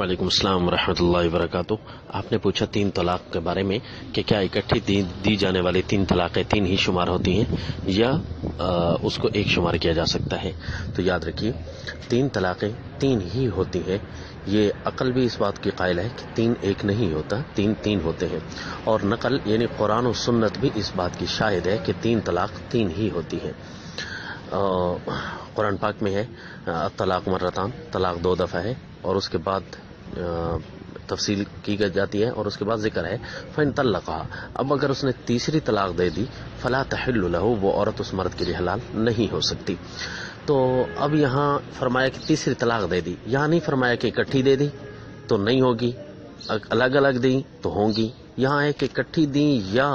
وعلیکم السلام ورحمۃ اللہ وبرکاتہ۔ آپ نے پوچھا 3 طلاق کے بارے میں کہ کیا اکٹھی دی جانے والی 3 طلاقیں 3 ہی شمار ہوتی ہیں یا اس کو ایک شمار کیا جا سکتا ہے؟ تو یاد رکھیے 3 طلاقیں 3 ہی ہوتی ہیں۔ یہ عقل بھی اس بات کی قائل ہے کہ 3 ایک نہیں ہوتا، 3 3 ہوتے ہیں، اور نقل یعنی قرآن و سنت بھی اس بات کی شاہد ہے کہ 3 طلاق 3 ہی ہوتی ہے۔ قرآن پاک میں ہے طلاق مرتان، طلاق 2 دفعہ ہے، اور اس کے بعد تفصیل کی جاتی ہے، اور اس کے بعد ذکر ہے فَإِن طَلَّقَهَا، اب اگر اس نے تیسری طلاق دے دی فَلَا تَحِلُّ لَهُ، وہ عورت اس مرد کے لیے حلال نہیں ہو سکتی۔ تو اب یہاں فرمایا کہ تیسری طلاق دے دی، یہاں نہیں فرمایا کہ اکٹھی دے دی تو نہیں ہوگی، الگ الگ دی تو ہوں گی، یہاں ہے کہ اکٹھی دی یا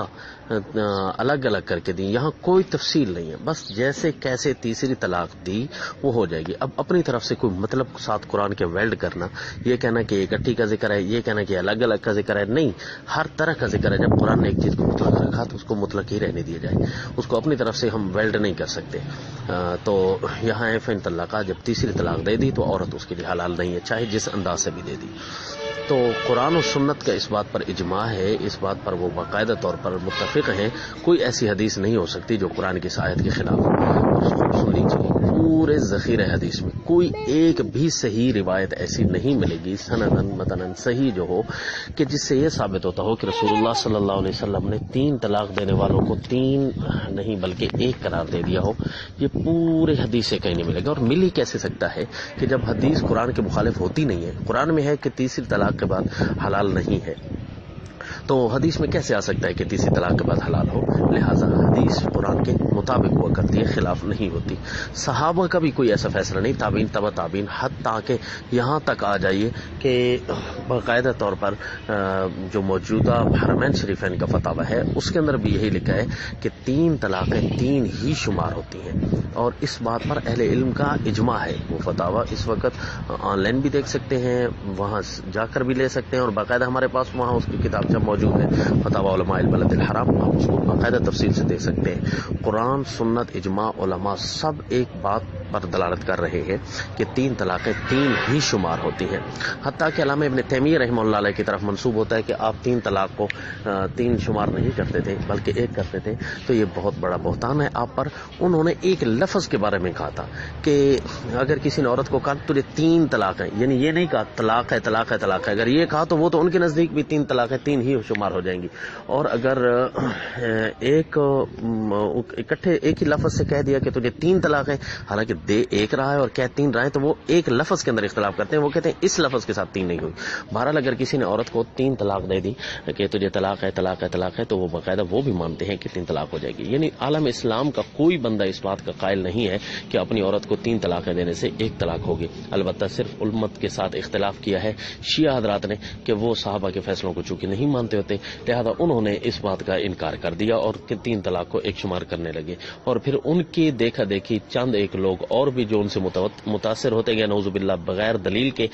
الگ الگ کر کے دی، یہاں کوئی تفصیل نہیں ہے، بس جیسے کیسے تیسری طلاق دی وہ ہو جائے گی۔ اب اپنی طرف سے کوئی مطلب ساتھ قرآن کے ویلڈ کرنا، یہ کہنا کہ اکٹھی کا ذکر ہے، یہ کہنا کہ الگ الگ کا ذکر ہے، نہیں، ہر طرح کا ذکر ہے۔ جب قرآن نے ایک چیز کو مطلق رکھا تو اس کو مطلق ہی رہنے دیا جائے، اس کو اپنی طرف سے ہم ویلڈ نہیں کر سکتے۔ تو یہاں ہے فَإِن طَلَّقَهَا، جب تیسری طلاق دے دی تو عورت اس کے لیے حلال نہیں ہے، چاہے جس انداز سے بھی دے دی۔ تو قرآن و سنت کا اس بات پر اجماع ہے، اس بات پر وہ باقاعدہ طور پر متفق ہیں، کوئی ایسی حدیث نہیں ہو سکتی جو قرآن کی آیت کے خلاف ہو۔ سن لیجیے، پورے ذخیرہ حدیث میں کوئی ایک بھی صحیح روایت ایسی نہیں ملے گی سندن متنن صحیح جو ہو کہ جس سے یہ ثابت ہوتا ہو کہ رسول اللہ صلی اللہ علیہ وسلم نے 3 طلاق دینے والوں کو 3 نہیں بلکہ 1 قرار دے دیا ہو۔ یہ پورے حدیث سے کہیں نہیں ملے گا، اور مل ہی کیسے سکتا ہے کہ جب حدیث قرآن کے مخالف ہوتی نہیں ہے۔ قرآن میں ہے کہ تیسری طلاق کے بعد حلال نہیں ہے، تو حدیث میں کیسے آ سکتا ہے کہ تیسری طلاق کے بعد حلال ہو؟ لہٰذا حدیث قرآن کے مطابق ہوا کرتی ہے، خلاف نہیں ہوتی۔ صحابہ کا بھی کوئی ایسا فیصلہ نہیں، تابعین تبع تابعین، حتیٰ کہ یہاں تک آ جائیے کہ باقاعدہ طور پر جو موجودہ حرمین شریفین کا فتاوی ہے اس کے اندر بھی یہی لکھا ہے کہ 3 طلاقیں 3 ہی شمار ہوتی ہیں، اور اس بات پر اہل علم کا اجماع ہے۔ وہ فتاوی اس وقت آن لائن بھی دیکھ سکتے ہیں، وہاں جا کر بھی لے سکتے ہیں، اور باقاعدہ ہمارے پاس وہاں اس کی کتاب جب موجود ہے فتاوی علماء البلد الحرام، آپ اس کو باقاعدہ تفصیل سے دیکھ سکتے ہیں۔ قرآن، سنت، اجماع علماء سب ایک بات پر دلالت کر رہے ہیں کہ 3 طلاقیں 3 ہی شمار ہوتی ہیں۔ حتیٰ کہ علامہ ابن تیمیہ رحمہ اللہ علیہ کی طرف منسوب ہوتا ہے کہ آپ 3 طلاق کو 3 شمار نہیں کرتے تھے بلکہ 1 کرتے تھے، تو یہ بہت بڑا بہتان ہے آپ پر۔ انہوں نے ایک لفظ کے بارے میں کہا تھا کہ اگر کسی نے عورت کو کہا تجھے 3 طلاق ہیں، یعنی یہ نہیں کہا طلاق ہے طلاق ہے طلاق ہے، اگر یہ کہا تو وہ تو ان کے نزدیک بھی 3 طلاقیں 3 ہی شمار ہو جائیں گی، اور اگر اکٹھے ایک ہی لفظ سے کہہ دیا کہ تجھے 3 طلاق ہیں، حالانکہ دے 1 رہا ہے اور کہہ 3 رہا ہے، تو وہ ایک لفظ کے اندر اختلاف کرتے ہیں، وہ کہتے ہیں اس لفظ کے ساتھ 3 نہیں ہوئی۔ بہرحال اگر کسی نے عورت کو 3 طلاق دے دی کہ تجھے طلاق ہے طلاق ہے طلاق ہے، تو وہ باقاعدہ وہ بھی مانتے ہیں کہ 3 طلاق ہو جائے گی۔ یعنی عالم اسلام کا کوئی بندہ اس بات کا قائل نہیں ہے کہ اپنی عورت کو 3 طلاقیں دینے سے 1 طلاق ہوگی۔ البتہ صرف امت کے ساتھ اختلاف کیا ہے شیعہ حضرات نے کہ وہ صحابہ کے فیصلوں کو چونکہ نہیں مانتے ہوتے، لہذا انہوں نے اس بات کا انکار کر دیا اور 3 طلاق کو 1 شمار کرنے لگے، اور پھر ان کی دیکھا دیکھی چند ایک لوگ اور بھی جو ان سے متاثر ہوتے گئے نعوذ باللہ بغیر دلیل کے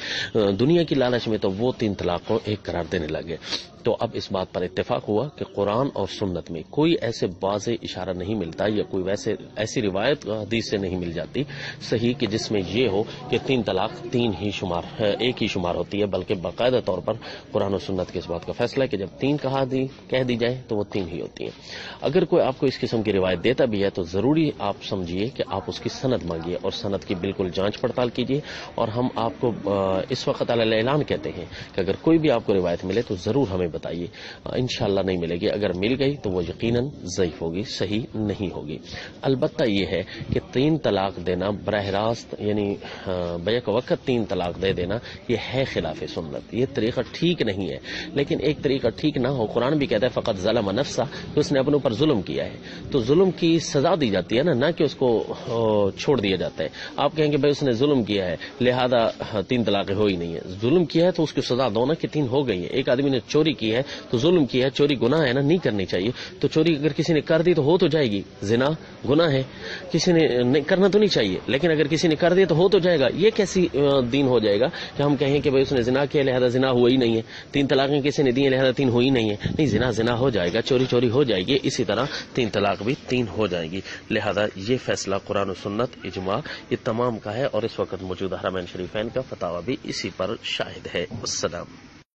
دنیا کی لالچ میں، تو وہ 3 طلاق کو 1 قرار دینے لگے۔ تو اب اس بات پر اتفاق ہوا کہ قرآن اور سنت میں کوئی ایسے واضح اشارہ نہیں ملتا یا کوئی ایسی روایت حدیث سے نہیں مل جاتی صحیح کہ جس میں یہ ہو کہ 3 طلاق 3 ہی شمار 1 ہی شمار ہوتی ہے، بلکہ باقاعدہ طور پر قرآن و سنت کے اس بات کا فیصلہ ہے کہ جب 3 کہہ دی جائے تو وہ 3 ہی ہوتی ہیں۔ اگر کوئی آپ کو اس قسم کی روایت دیتا بھی ہے تو ضروری آپ سمجھیے کہ آپ اس کی سند مانگیے اور سند کی بالکل جانچ پڑتال کیجیے، اور ہم آپ کو اس وقت علی اعلان کہتے ہیں کہ اگر کوئی بھی آپ کو روایت ملے تو ضرور ہمیں بتائیے، انشاءاللہ نہیں ملے گی، اگر مل گئی تو وہ یقیناً ضعیف ہوگی، صحیح نہیں ہوگی۔ البتہ یہ ہے کہ 3 طلاق دینا براہ راست یعنی بیک وقت 3 طلاق دے دینا یہ ہے خلاف سنت، یہ طریقہ ٹھیک نہیں ہے۔ لیکن ایک طریقہ ٹھیک نہ ہو، قرآن بھی کہتا ہے فقط ظلم نفسہ، کہ اس نے اپنے اوپر ظلم کیا ہے، تو ظلم کی سزا دی جاتی ہے نہ کہ اس کو چھوڑ دیا جاتا ہے۔ آپ کہیں گے بھائی اس نے ظلم کیا ہے لہذا 3 طلاقیں ہو ہی نہیں ہے، ظلم کیا ہے تو اس کی سزا دو نا کہ 3 ہو گئی ہیں۔ ایک آدمی نے چوری کی ہے تو ظلم کیا ہے، چوری گناہ ہے نا، نہیں کرنی چاہیے. تو چوری اگر کسی نے کر دی تو ہو تو جائے گی، زنا گناہ ہے، کسی نے کرنا تو نہیں چاہیے، لیکن اگر کسی نے کر دیا تو ہو تو جائے گا. یہ کیسی دین ہو جائے گا کہ ہم کہیں کہ بھائی اس نے زنا کیا لہذا زنا ہوا ہی نہیں ہے، 3 طلاقیں کسی نے دی لہذا 3 ہوئی نہیں ہے. نہیں، زنا زنا ہو جائے گا، چوری چوری ہو جائے گی، اسی طرح 3 طلاق بھی 3 ہو جائیں گی. لہذا یہ فیصلہ قرآن و سنت اجماع یہ تمام کا ہے، اور اس وقت موجود حرمین شریفین کا فتاوی بھی اسی پر شاہد ہے. السلام.